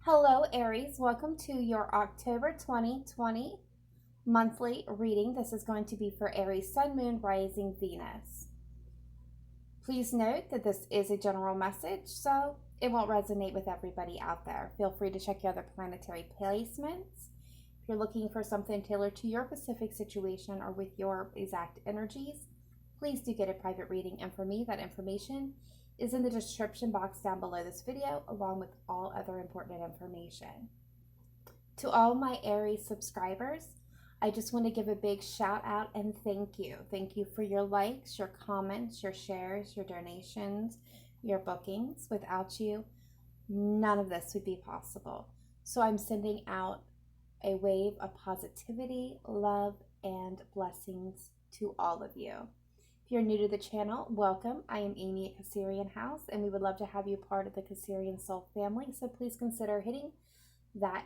Hello, Aries. Welcome to your October 2020 monthly reading. This is going to be for Aries, Sun, Moon, Rising, Venus. Please note that this is a general message, so it won't resonate with everybody out there. Feel free to check your other planetary placements. If you're looking for something tailored to your specific situation or with your exact energies, please do get a private reading. And for me, that information is in the description box down below this video, along with all other important information. To all my Aries subscribers, I just want to give a big shout out and thank you. Thank you for your likes, your comments, your shares, your donations, your bookings. Without you, none of this would be possible. So I'm sending out a wave of positivity, love, and blessings to all of you. If you're new to the channel, welcome. I am Amy at Cancerianhouse, and we would love to have you part of the Cancerian soul family. So please consider hitting that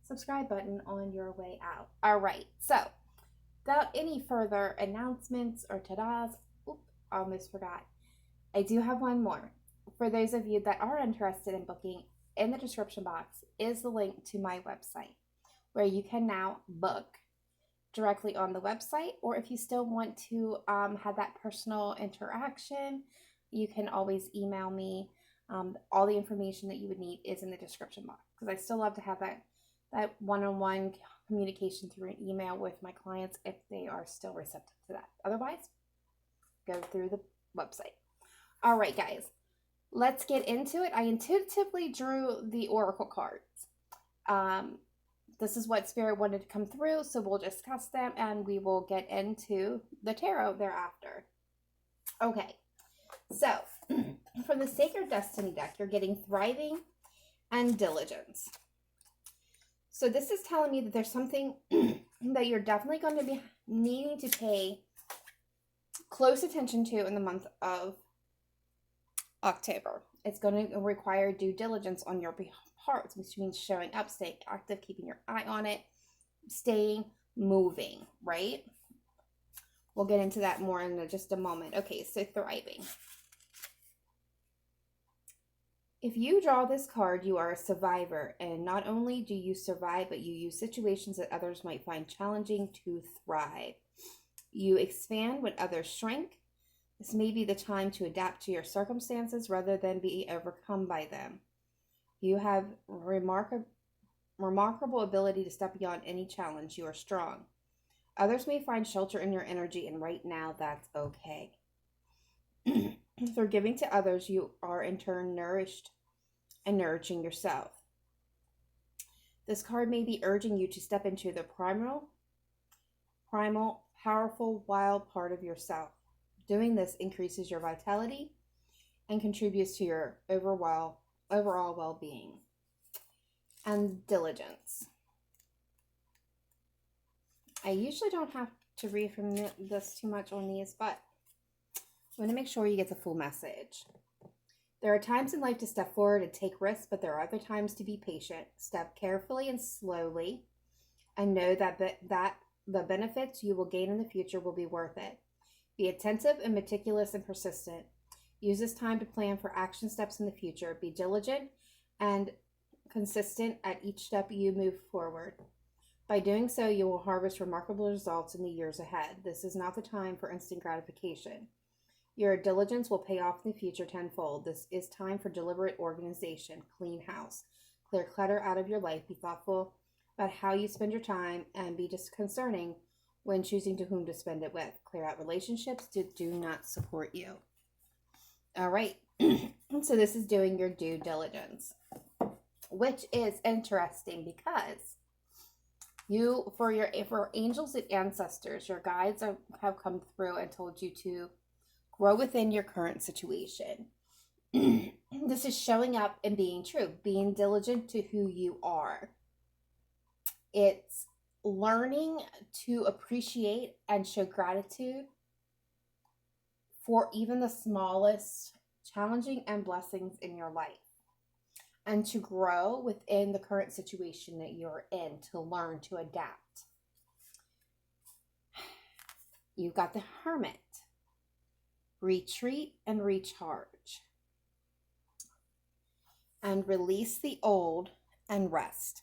subscribe button on your way out. All right, so without any further announcements or ta-das, almost forgot. I do have one more. For those of you that are interested in booking, in the description box is the link to my website where you can now book directly on the website, or if you still want to have that personal interaction, you can always email me. All the information that you would need is in the description box, because I still love to have that one-on-one communication through an email with my clients if they are still receptive to that. Otherwise, go through the website. All right, guys, let's get into it. I intuitively drew the oracle cards. This is what Spirit wanted to come through, so we'll discuss them and we will get into the tarot thereafter. Okay, so from the Sacred Destiny deck, you're getting Thriving and Diligence. So this is telling me that there's something that you're definitely going to be needing to pay close attention to in the month of October. It's going to require due diligence on your part, which means showing up, staying active, keeping your eye on it, staying moving, right? We'll get into that more in just a moment. Okay, so Thriving. If you draw this card, you are a survivor, and not only do you survive, but you use situations that others might find challenging to thrive. You expand when others shrink. This may be the time to adapt to your circumstances rather than be overcome by them. You have remarkable ability to step beyond any challenge. You are strong. Others may find shelter in your energy, and right now that's okay. Through giving to others, you are in turn nourished and nurturing yourself. This card may be urging you to step into the primal, powerful, wild part of yourself. Doing this increases your vitality and contributes to your overall well-being. And Diligence. I usually don't have to read from this too much on these, but I want to make sure you get the full message. There are times in life to step forward and take risks, but there are other times to be patient. Step carefully and slowly, and know that the benefits you will gain in the future will be worth it. Be attentive and meticulous and persistent. Use this time to plan for action steps in the future. Be diligent and consistent at each step you move forward. By doing so, you will harvest remarkable results in the years ahead. This is not the time for instant gratification. Your diligence will pay off in the future tenfold. This is time for deliberate organization. Clean house. Clear clutter out of your life. Be thoughtful about how you spend your time, and be disconcerting when choosing to whom to spend it with. Clear out relationships that do not support you. All right. So this is doing your due diligence, which is interesting because for angels and ancestors, your guides have come through and told you to grow within your current situation. This is showing up and being true, being diligent to who you are. It's learning to appreciate and show gratitude for even the smallest challenging and blessings in your life, and to grow within the current situation that you're in, to learn to adapt. You've got the Hermit. Retreat and recharge. and release the old and rest.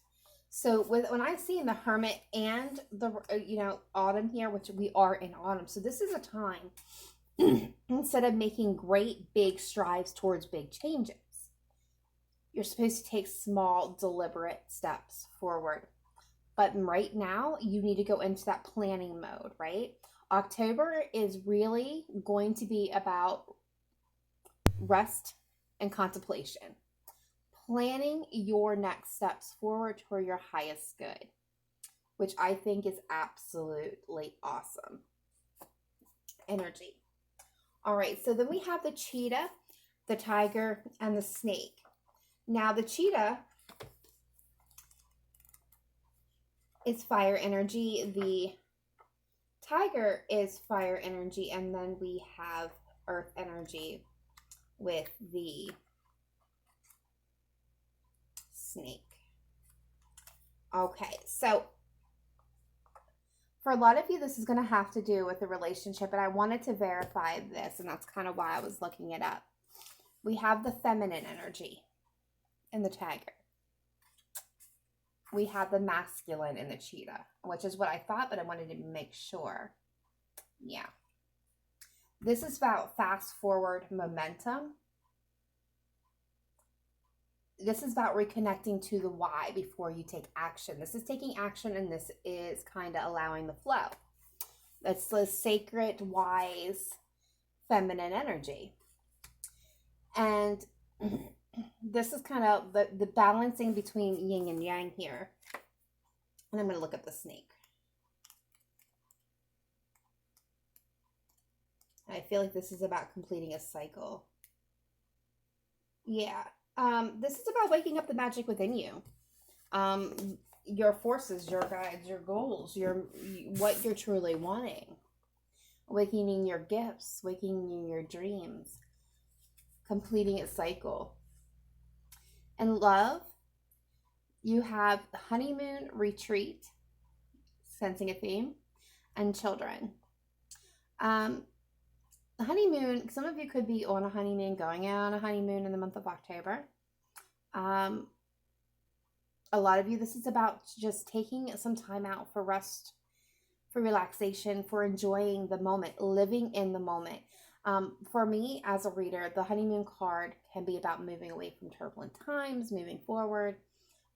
So when I see in the Hermit and the autumn here, which we are in autumn, so this is a time instead of making great big strides towards big changes, you're supposed to take small deliberate steps forward. But right now you need to go into that planning mode, right? October is really going to be about rest and contemplation, planning your next steps forward toward your highest good, which I think is absolutely awesome energy. All right, so then we have the cheetah, the tiger, and the snake. Now the cheetah is fire energy, the tiger is fire energy, and then we have earth energy with the snake. Okay, so for a lot of you, this is going to have to do with the relationship, and I wanted to verify this, and that's kind of why I was looking it up. We have the feminine energy in the tiger. We have the masculine in the cheetah, which is what I thought, but I wanted to make sure. Yeah. This is about fast forward momentum. This is about reconnecting to the why before you take action. This is taking action, and this is kind of allowing the flow. That's the sacred, wise, feminine energy. And this is kind of the balancing between yin and yang here. And I'm going to look up the snake. I feel like this is about completing a cycle. Yeah. This is about waking up the magic within you. Your forces, your guides, your goals, what you're truly wanting. Awakening your gifts, awakening your dreams. Completing a cycle. And love, you have honeymoon, retreat, sensing a theme, and children. The honeymoon, some of you could be on a honeymoon, going out on a honeymoon in the month of October. A lot of you, this is about just taking some time out for rest, for relaxation, for enjoying the moment, living in the moment. For me, as a reader, the honeymoon card can be about moving away from turbulent times, moving forward,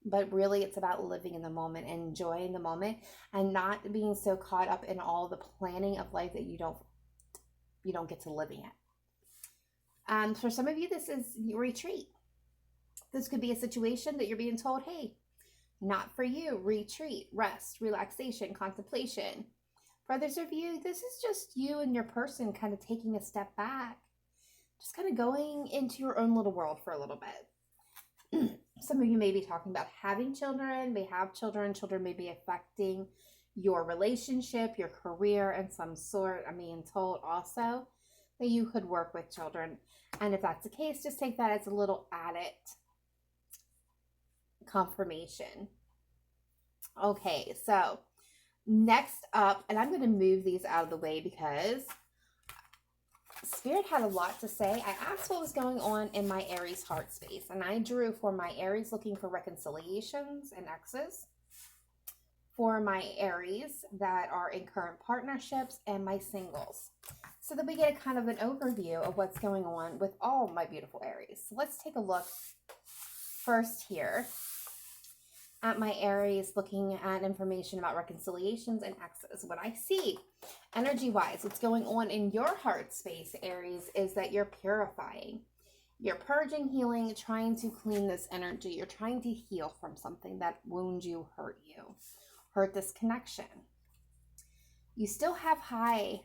but really it's about living in the moment and enjoying the moment and not being so caught up in all the planning of life that you don't get to living it. For some of you, this is retreat. This could be a situation that you're being told, hey, not for you. Retreat, rest, relaxation, contemplation. For others of you, this is just you and your person kind of taking a step back, just kind of going into your own little world for a little bit. Some of you may be talking about having children, may have children. Children may be affecting your relationship, your career in some sort. I'm being told also that you could work with children. And if that's the case, just take that as a little added confirmation. Okay, so next up, and I'm going to move these out of the way because Spirit had a lot to say. I asked what was going on in my Aries heart space, and I drew for my Aries looking for reconciliations and exes, for my Aries that are in current partnerships, and my singles, so that we get a kind of an overview of what's going on with all my beautiful Aries. So let's take a look first here at my Aries, looking at information about reconciliations and exes. What I see energy-wise, what's going on in your heart space, Aries, is that you're purifying. You're purging, healing, trying to clean this energy. You're trying to heal from something that wounds you, hurt this connection. You still have high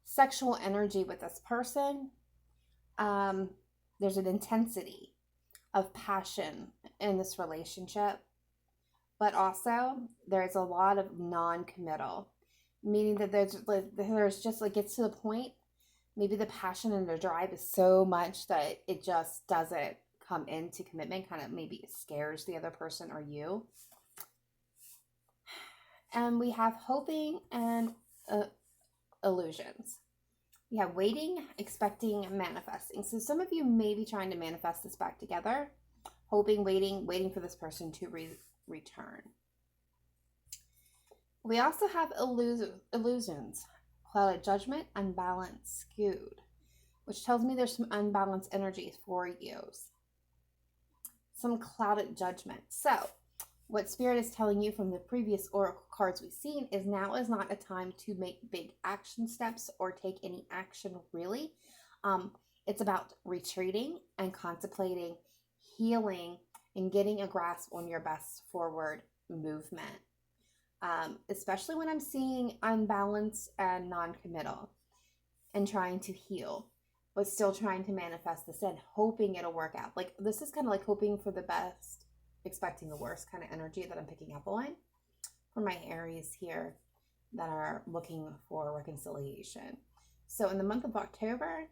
sexual energy with this person. There's an intensity of passion in this relationship. But also, there's a lot of non-committal, meaning that there's just like, gets to the point, maybe the passion and the drive is so much that it just doesn't come into commitment, kind of maybe it scares the other person or you. And we have hoping and illusions. We have waiting, expecting, manifesting. So some of you may be trying to manifest this back together. hoping, waiting for this person to return. We also have illusions, clouded judgment, unbalanced, skewed, which tells me there's some unbalanced energies for you. Some clouded judgment. So what Spirit is telling you from the previous oracle cards we've seen is now is not a time to make big action steps or take any action, really. It's about retreating and contemplating, healing, and getting a grasp on your best forward movement. Especially when I'm seeing unbalanced and non-committal and trying to heal, but still trying to manifest this in, hoping it'll work out. Like, this is kind of like hoping for the best, expecting the worst kind of energy that I'm picking up on for my Aries here that are looking for reconciliation. So in the month of October,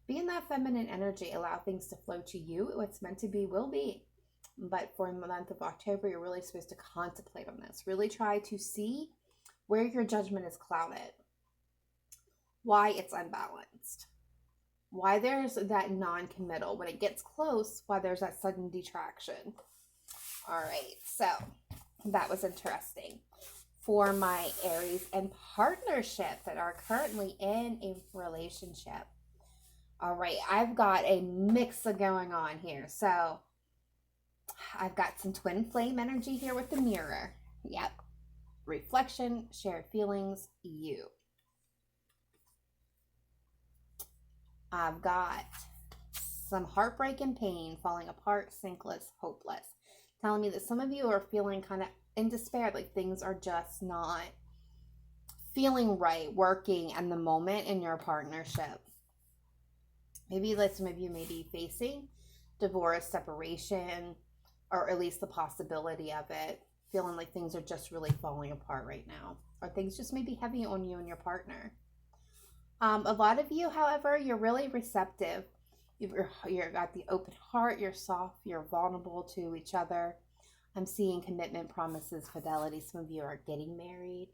be in that feminine energy, allow things to flow to you. What's meant to be will be. But for the month of October, you're really supposed to contemplate on this. Really try to see where your judgment is clouded, why it's unbalanced, why there's that non-committal. When it gets close, why there's that sudden detraction. All right, so that was interesting. For my Aries and partnership that are currently in a relationship. All right, I've got a mix of going on here. So I've got some twin flame energy here with the mirror. Yep. Reflection, shared feelings, you. I've got some heartbreak and pain, falling apart, sinkless, hopeless. Telling me that some of you are feeling kind of in despair, like things are just not feeling right, working in the moment in your partnership. Maybe like some of you may be facing divorce, separation, or at least the possibility of it, feeling like things are just really falling apart right now, or things just may be heavy on you and your partner. A lot of you, however, you're really receptive. You've got the open heart, you're soft, you're vulnerable to each other. I'm seeing commitment, promises, fidelity. Some of you are getting married,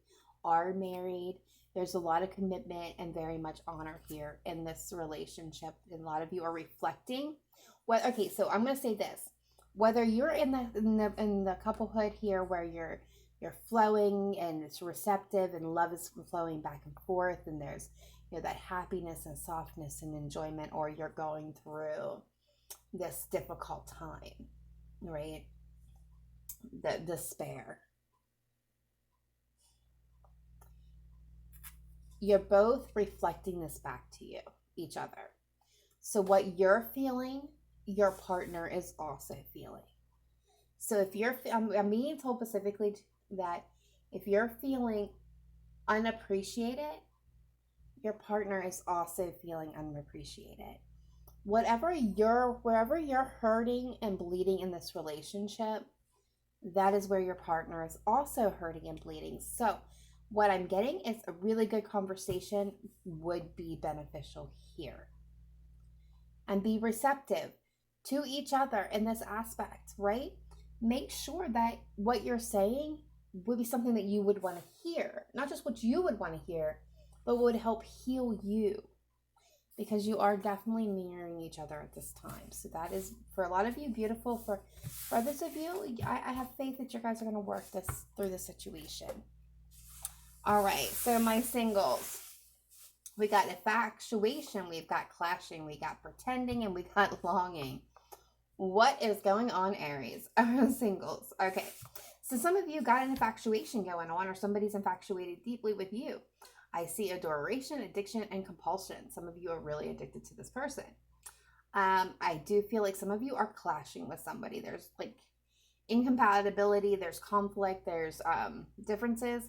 are married. There's a lot of commitment and very much honor here in this relationship. And a lot of you are reflecting. Okay, so I'm going to say this. Whether you're in the couplehood here where you're flowing and it's receptive and love is flowing back and forth and there's that happiness and softness and enjoyment, or you're going through this difficult time, right? The despair. You're both reflecting this back to you, each other. So what you're feeling, your partner is also feeling. So if you're, I'm being told specifically that if you're feeling unappreciated, your partner is also feeling unappreciated. Wherever you're hurting and bleeding in this relationship, that is where your partner is also hurting and bleeding. So what I'm getting is a really good conversation would be beneficial here. And be receptive to each other in this aspect, right? Make sure that what you're saying would be something that you would want to hear. Not just what you would want to hear, but would help heal you. Because you are definitely mirroring each other at this time. So that is, for a lot of you, beautiful. For others of you, I have faith that you guys are going to work through the situation. All right, so my singles. We got infatuation, we've got clashing, we got pretending, and we got longing. What is going on, Aries? Singles. Okay, so some of you got an infatuation going on, or somebody's infatuated deeply with you. I see adoration, addiction, and compulsion. Some of you are really addicted to this person. I do feel like some of you are clashing with somebody. There's like incompatibility, there's conflict, there's differences.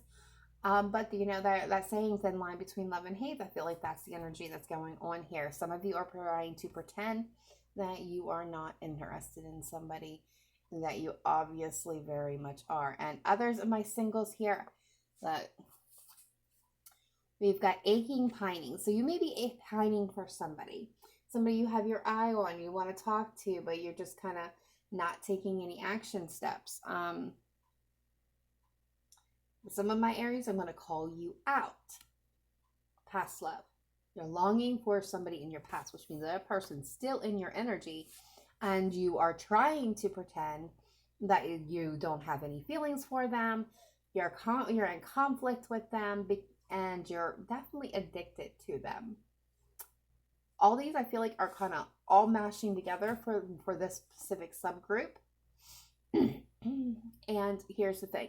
But that saying, thin line between love and hate, I feel like that's the energy that's going on here. Some of you are trying to pretend that you are not interested in somebody that you obviously very much are. And others of my singles here, that we've got aching, pining. So you may be pining for somebody you have your eye on, you want to talk to, but you're just kind of not taking any action steps. Some of my Aries, I'm going to call you out. Past love. You're longing for somebody in your past, which means that a person's still in your energy. and you are trying to pretend that you don't have any feelings for them. You're in conflict with them, and you're definitely addicted to them. All these I feel like are kind of all mashing together for this specific subgroup. And here's the thing.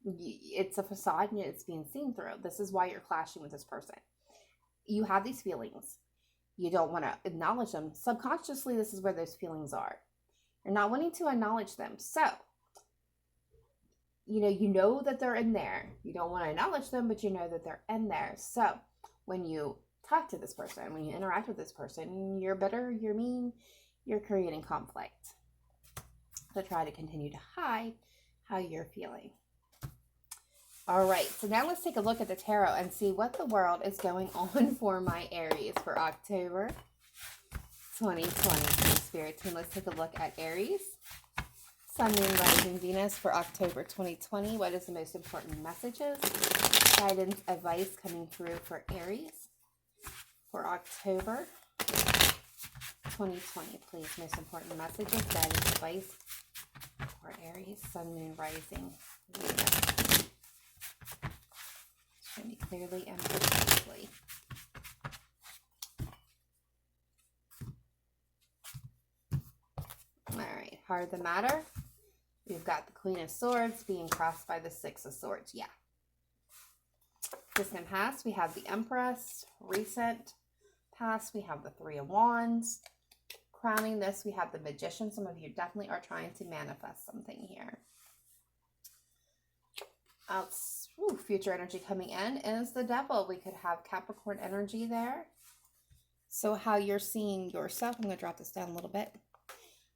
It's a facade and it's being seen through. This is why you're clashing with this person. You have these feelings. You don't want to acknowledge them. Subconsciously, this is where those feelings are. You're not wanting to acknowledge them. So, you know that they're in there. You don't want to acknowledge them, but you know that they're in there. So, when you talk to this person, when you interact with this person, you're bitter, you're mean, you're creating conflict to try to continue to hide how you're feeling. All right, so now let's take a look at the tarot and see what the world is going on for my Aries for October 2020. Spirit team, let's take a look at Aries, Sun, Moon, Rising, Venus for October 2020. What is the most important messages, guidance, advice coming through for Aries for October 2020? Please, most important messages, guidance, advice for Aries, Sun, Moon, Rising, Venus. Show me clearly and precisely. All right, heart of the matter. We've got the Queen of Swords being crossed by the Six of Swords. Yeah. Distant past, we have the Empress. Recent past, we have the Three of Wands. Crowning this, we have the Magician. Some of you definitely are trying to manifest something here. Future energy coming in is the Devil. We could have Capricorn energy there. So how you're seeing yourself, I'm going to drop this down a little bit.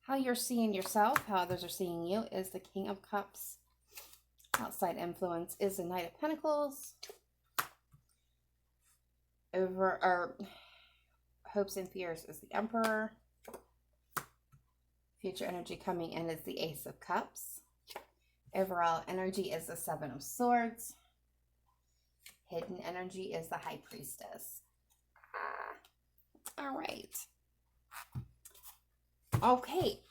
How you're seeing yourself, how others are seeing you is the King of Cups. Outside influence is the Knight of Pentacles. Hopes and fears is the Emperor. Future energy coming in is the Ace of Cups. Overall energy is the Seven of Swords. Hidden energy is the High Priestess. All right. Okay,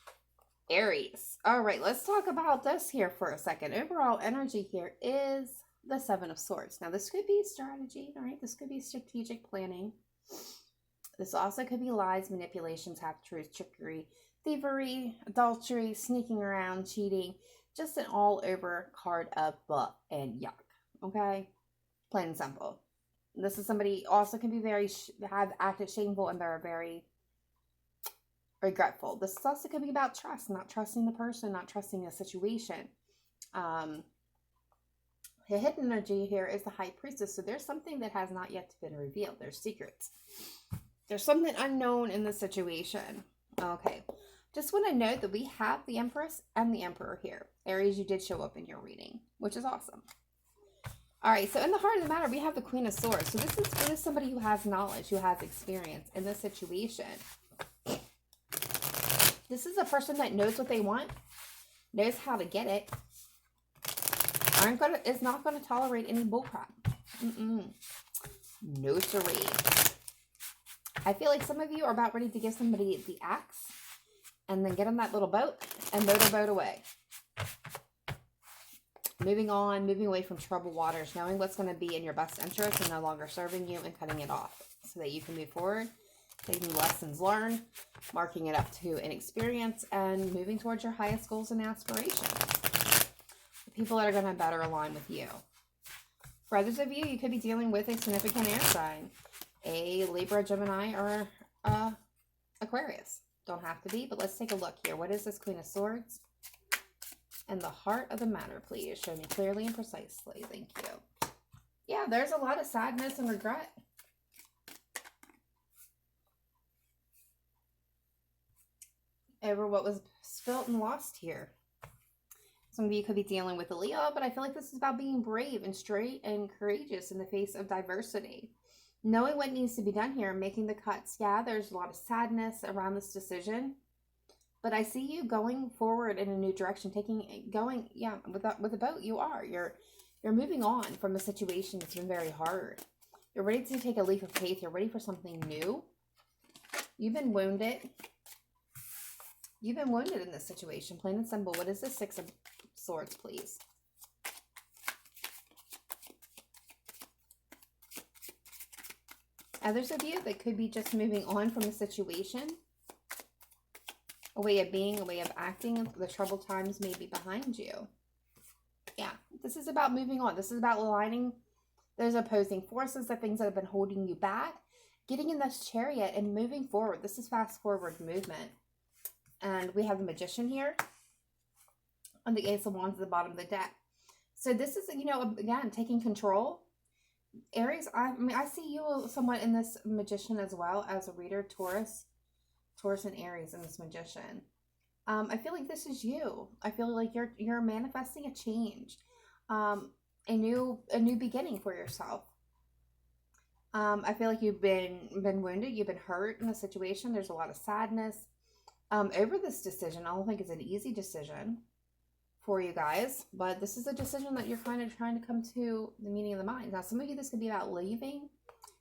Aries. All right, let's talk about this here for a second. Overall energy here is the Seven of Swords. Now, this could be strategy, all right? This could be strategic planning. This also could be lies, manipulations, half-truths, trickery, thievery, adultery, sneaking around, cheating. Just an all-over card of butt and yuck, okay? Plain and simple. This is somebody also can be have acted shameful and they're very regretful. This also could be about trust, not trusting the person, not trusting the situation. The hidden energy here is the High Priestess. So there's something that has not yet been revealed. There's secrets. There's something unknown in the situation. Okay. Just want to note that we have the Empress and the Emperor here. Aries, you did show up in your reading, which is awesome. All right, so in the heart of the matter, we have the Queen of Swords. So this is somebody who has knowledge, who has experience in this situation. This is a person that knows what they want, knows how to get it, is not going to tolerate any bullcrap. No siree. I feel like some of you are about ready to give somebody the axe and then get on that little boat and motor boat away. Moving on, moving away from troubled waters, knowing what's going to be in your best interest and no longer serving you and cutting it off so that you can move forward, taking lessons learned, marking it up to an experience, and moving towards your highest goals and aspirations. The people that are going to better align with you. For others of you, you could be dealing with a significant air sign, a Libra, Gemini, or Aquarius. Don't have to be, but let's take a look here. What is this Queen of Swords? And the heart of the matter, please. Show me clearly and precisely. Thank you. Yeah, there's a lot of sadness and regret. Over what was spilt and lost here. Some of you could be dealing with a Leo, but I feel like this is about being brave and straight and courageous in the face of diversity. Knowing what needs to be done here and making the cuts. Yeah, there's a lot of sadness around this decision. But I see you going forward in a new direction, with the boat. You're moving on from a situation that's been very hard. You're ready to take a leap of faith. You're ready for something new. You've been wounded. You've been wounded in this situation, plain and simple. What is the Six of Swords, please? Others of you that could be just moving on from the situation. A way of being, a way of acting. The troubled times may be behind you. Yeah, this is about moving on. This is about aligning those opposing forces, the things that have been holding you back. Getting in this Chariot and moving forward. This is fast forward movement. And we have the Magician here. And the Ace of Wands at the bottom of the deck. So this is, you know, again, taking control. Aries, I mean, I see you somewhat in this Magician as well as a reader. Taurus and Aries in this Magician. I feel like this is you. I feel like you're manifesting a change, a new beginning for yourself. I feel like you've been wounded, you've been hurt in the situation. There's a lot of sadness over this decision. I don't think it's an easy decision for you guys, but this is a decision that you're kind of trying to come to the meaning of the mind. Now, some of you, this could be about leaving.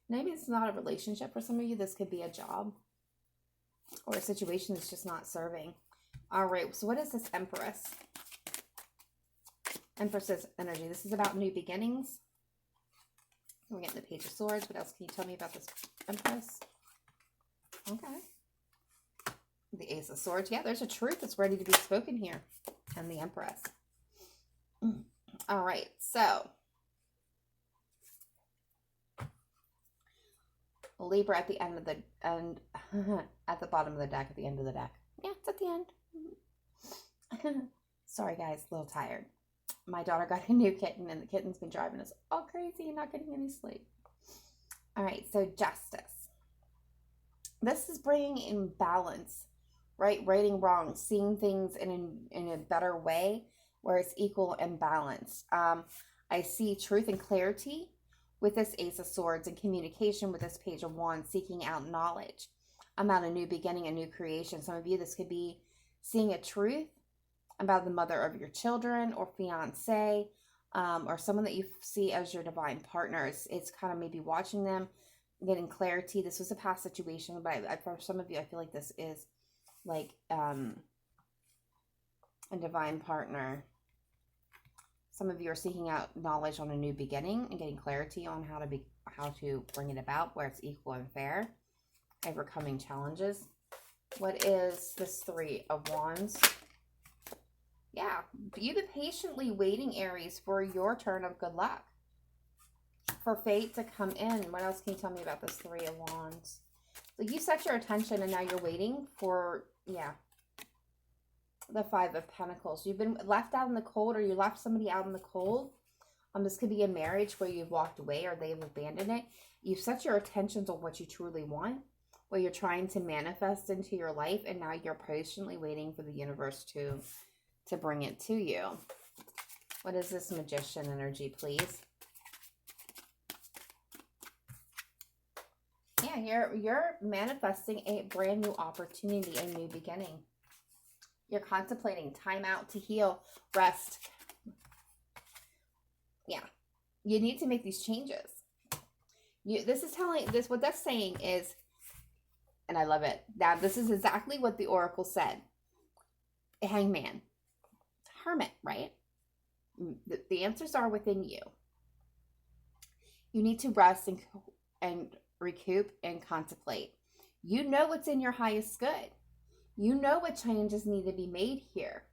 Maybe it's not a relationship. For some of you, this could be a job or a situation that's just not serving. All right, so what is this Empress? Empress's energy. This is about new beginnings. We're getting the Page of Swords. What else can you tell me about this Empress? Okay. The Ace of Swords. Yeah, there's a truth that's ready to be spoken here. And the Empress. All right, so Libra at the end of the at the bottom of the deck, at the end of the deck. Yeah, it's at the end. Sorry guys, a little tired. My daughter got a new kitten and the kitten's been driving us all crazy and not getting any sleep. All right, so Justice. This is bringing in balance, right? Righting wrong, seeing things in a better way where it's equal and balanced. I see truth and clarity with this Ace of Swords and communication with this Page of Wands, seeking out knowledge about a new beginning, a new creation. Some of you, this could be seeing a truth about the mother of your children or fiance, or someone that you see as your divine partner. It's kind of maybe watching them, getting clarity. This was a past situation, but for some of you, I feel like this is like a divine partner. Some of you are seeking out knowledge on a new beginning and getting clarity on how to bring it about where it's equal and fair, overcoming challenges. What is this Three of Wands? Yeah, you've been patiently waiting, Aries, for your turn of good luck, for fate to come in. What else can you tell me about this Three of Wands? So you set your attention and now you're waiting for, yeah, the Five of Pentacles. You've been left out in the cold, or you left somebody out in the cold. This could be a marriage where you've walked away or they've abandoned it. You've set your attentions on what you truly want, what you're trying to manifest into your life, and now you're patiently waiting for the universe to bring it to you. What is this Magician energy, please? Yeah, you're manifesting a brand new opportunity, a new beginning. You're contemplating time out to heal, rest. Yeah, you need to make these changes. What that's saying is, and I love it. Now, this is exactly what the Oracle said. Hangman. Hermit, right? The answers are within you. You need to rest and recoup and contemplate. You know what's in your highest good. You know what changes need to be made here.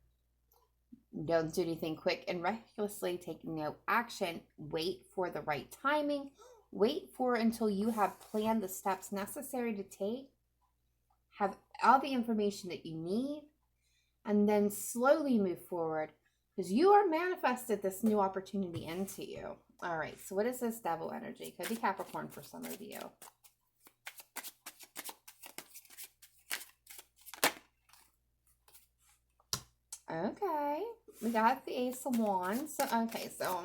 Don't do anything quick and recklessly. Take no action. Wait for the right timing. Wait for until you have planned the steps necessary to take. Have all the information that you need. And then slowly move forward. Because you are manifested this new opportunity into you. All right. So what is this Devil energy? Could be Capricorn for some of you. Okay, we got the Ace of Wands. So, okay, so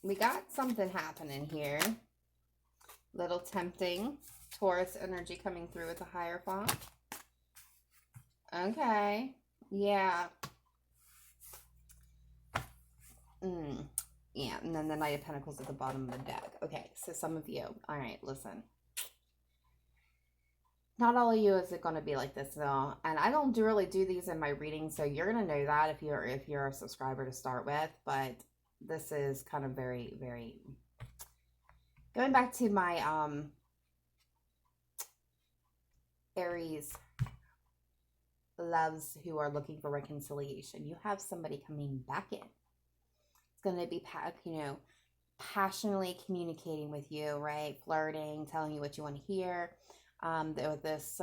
we got something happening here. Little tempting. Taurus energy coming through with the Hierophant. Okay, yeah. Yeah, and then the Knight of Pentacles at the bottom of the deck. Okay, so some of you. All right, listen. Not all of you is it going to be like this though, and I don't really do these in my readings, so you're going to know that if you're a subscriber to start with. But this is kind of very going back to my Aries loves who are looking for reconciliation. You have somebody coming back in. It's going to be, passionately communicating with you, right? Flirting, telling you what you want to hear. With this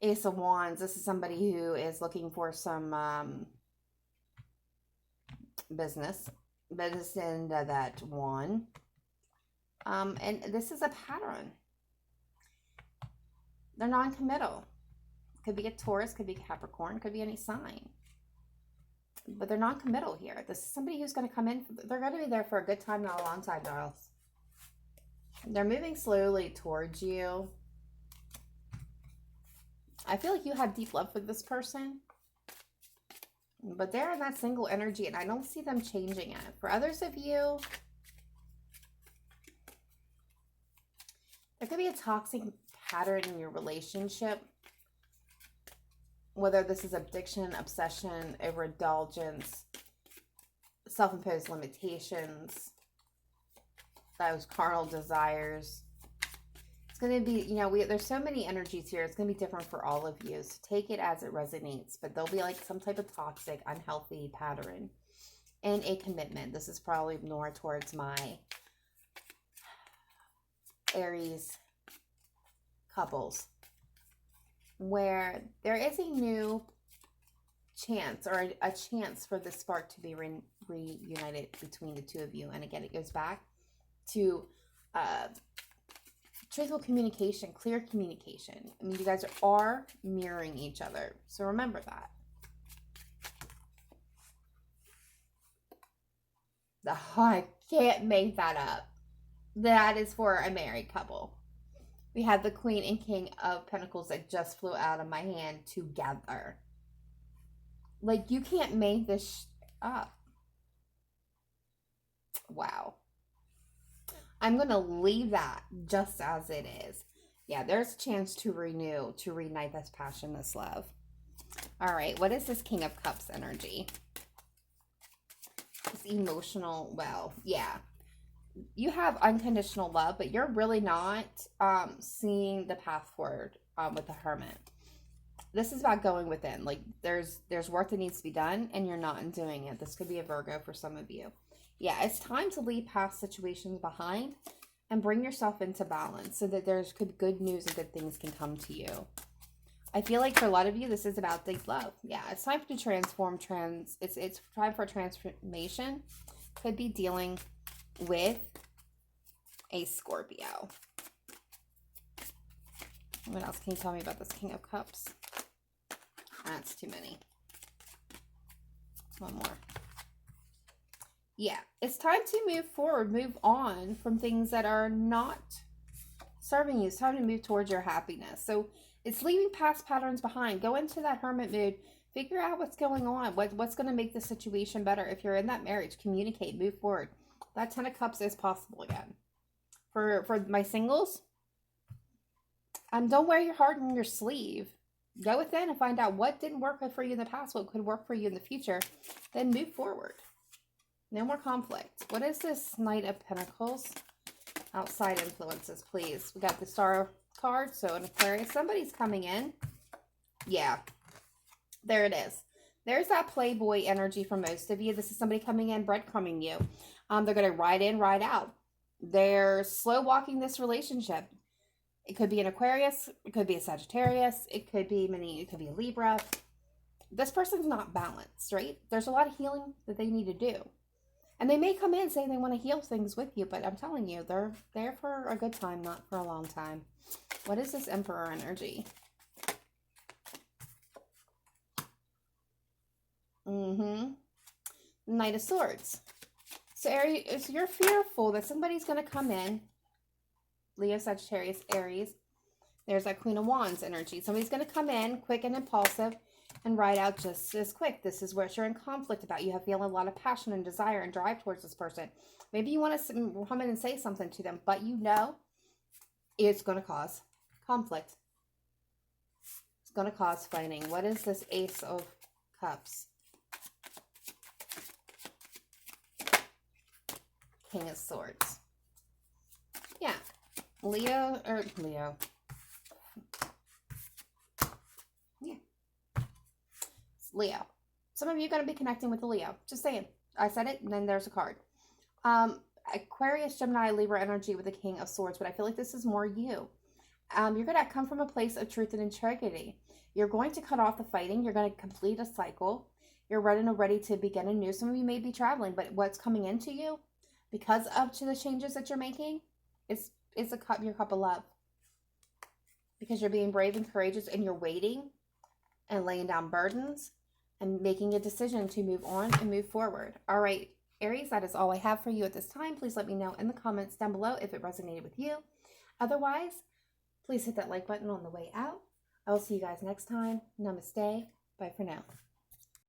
Ace of Wands, this is somebody who is looking for some business in that one. And this is a pattern. They're non-committal. Could be a Taurus, could be Capricorn, could be any sign. But they're non-committal here. This is somebody who's going to come in. They're going to be there for a good time, not a long time, girls. They're moving slowly towards you. I feel like you have deep love for this person. But they're in that single energy, and I don't see them changing it. For others of you, there could be a toxic pattern in your relationship. Whether this is addiction, obsession, overindulgence, self-imposed limitations, those carnal desires. It's going to be, there's so many energies here. It's going to be different for all of you. So take it as it resonates. But there'll be like some type of toxic, unhealthy pattern and a commitment. This is probably more towards my Aries couples, where there is a new chance or a chance for the spark to be reunited between the two of you. And again, it goes back to truthful communication, clear communication. I mean, you guys are mirroring each other. So remember that. Oh, I can't make that up. That is for a married couple. We have the Queen and King of Pentacles that just flew out of my hand together. Like, you can't make this up. Wow. I'm going to leave that just as it is. Yeah, there's a chance to renew, to reignite this passion, this love. All right, what is this King of Cups energy? This emotional, well, yeah. You have unconditional love, but you're really not seeing the path forward with the Hermit. This is about going within. Like, there's work that needs to be done, and you're not doing it. This could be a Virgo for some of you. Yeah, it's time to leave past situations behind and bring yourself into balance so that there's good news and good things can come to you. I feel like for a lot of you, this is about deep love. Yeah, it's time to transform. It's time for transformation. Could be dealing with a Scorpio. What else can you tell me about this King of Cups? That's too many. One more. Yeah, it's time to move forward, move on from things that are not serving you. It's time to move towards your happiness. So it's leaving past patterns behind. Go into that Hermit mood. Figure out what's going on. What's going to make the situation better. If you're in that marriage, communicate, move forward. That 10 of Cups is possible again. For my singles, don't wear your heart on your sleeve. Go within and find out what didn't work for you in the past, what could work for you in the future. Then move forward. No more conflict. What is this Knight of Pentacles? Outside influences, please. We got the Star card, so an Aquarius. Somebody's coming in. Yeah. There it is. There's that playboy energy for most of you. This is somebody coming in, breadcrumbing you. They're going to ride in, ride out. They're slow walking this relationship. It could be an Aquarius. It could be a Sagittarius. It could be a Libra. This person's not balanced, right? There's a lot of healing that they need to do. And they may come in saying they want to heal things with you, but I'm telling you, they're there for a good time, not for a long time. What is this Emperor energy? Knight of Swords. So Aries, you're fearful that somebody's going to come in. Leo, Sagittarius, Aries. There's that Queen of Wands energy. Somebody's going to come in quick and impulsive and ride out just as quick. This is what you're in conflict about. You have feeling a lot of passion and desire and drive towards this person. Maybe you want to come in and say something to them, but you know it's going to cause conflict. It's going to cause fighting. What is this Ace of Cups? King of Swords. Yeah. Leo. Yeah. It's Leo. Some of you are going to be connecting with the Leo. Just saying. I said it, and then there's a card. Aquarius, Gemini, Libra energy with the King of Swords, but I feel like this is more you. You're going to come from a place of truth and integrity. You're going to cut off the fighting. You're going to complete a cycle. You're ready to begin anew. Some of you may be traveling, but what's coming into you because of the changes that you're making is your cup of love. Because you're being brave and courageous, and you're waiting and laying down burdens and making a decision to move on and move forward. All right, Aries, that is all I have for you at this time. Please let me know in the comments down below if it resonated with you. Otherwise, please hit that like button on the way out. I will see you guys next time. Namaste. Bye for now.